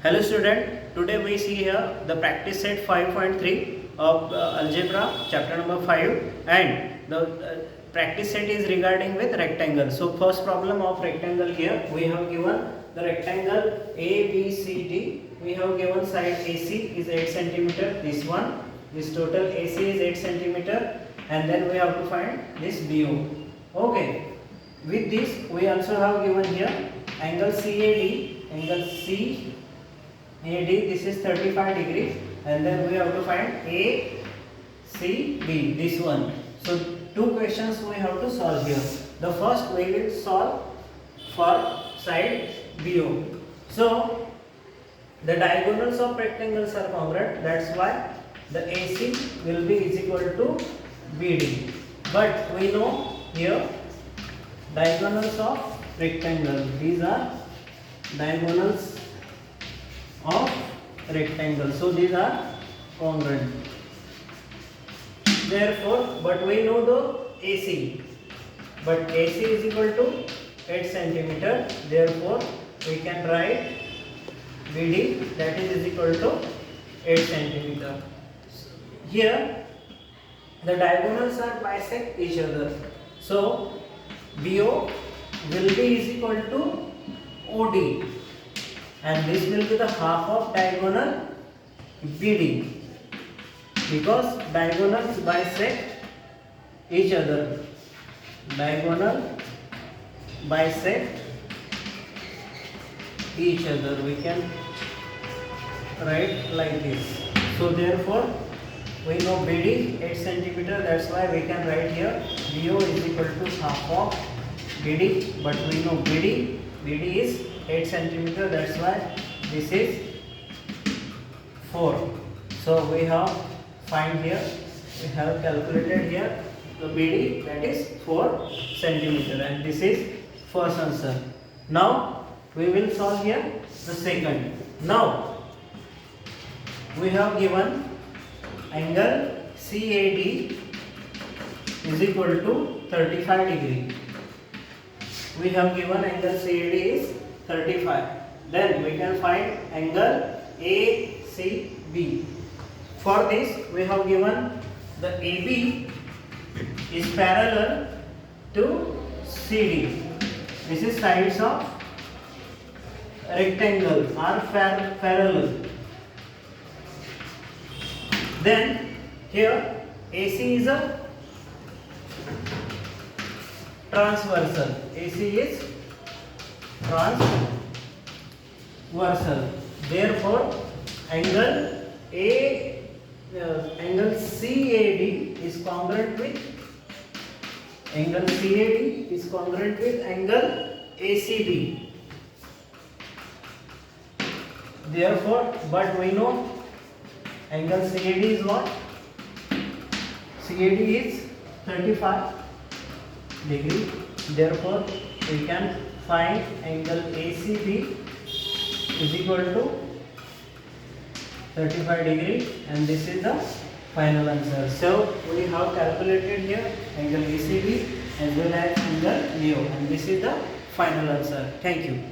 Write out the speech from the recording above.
Hello student, today we see here the practice set 5.3 of algebra chapter number 5, and the practice set is regarding with rectangle. So first problem of rectangle, here we have given the rectangle ABCD. We have given side AC is 8 cm, this total AC is 8 cm, and then we have to find this BO. Okay, with this we also have given here angle CAD, this is 35 degrees, and then we have to find ACB, this one. So two questions we have to solve here. The first we will solve for side BO. So the diagonals of rectangles are congruent, that's why the AC will be is equal to BD. But we know here diagonals of rectangle, these are diagonals of rectangle, so these are congruent. Therefore, but we know the AC, but AC is equal to 8 cm. Therefore, we can write BD, that is equal to 8 cm. Here the diagonals are bisect each other, so BO will be is equal to OD, and this will be the half of diagonal BD, because diagonals bisect each other. Diagonal bisect each other, we can write like this. So therefore we know BD 8 cm, that's why we can write here BO is equal to half of BD, but we know BD is 8 cm, that's why this is 4. So we have find here, we have calculated here the BD, that is 4 cm, and this is first answer. Now we will solve here the second. Now we have given angle CAD is equal to 35 degree. We have given angle CAD is 35. Then we can find angle ACB. For this we have given the AB is parallel to CD. This is sides of rectangle are parallel. Then here AC is a transversal. AC is transversal. Therefore, angle CAD is congruent with angle ACB. Therefore, but we know angle CAD is what? CAD is 35 degree. Therefore, we can find angle ACB is equal to 35 degree, and this is the final answer. So we have calculated here angle ACB as well as angle BO, and this is the final answer. Thank you.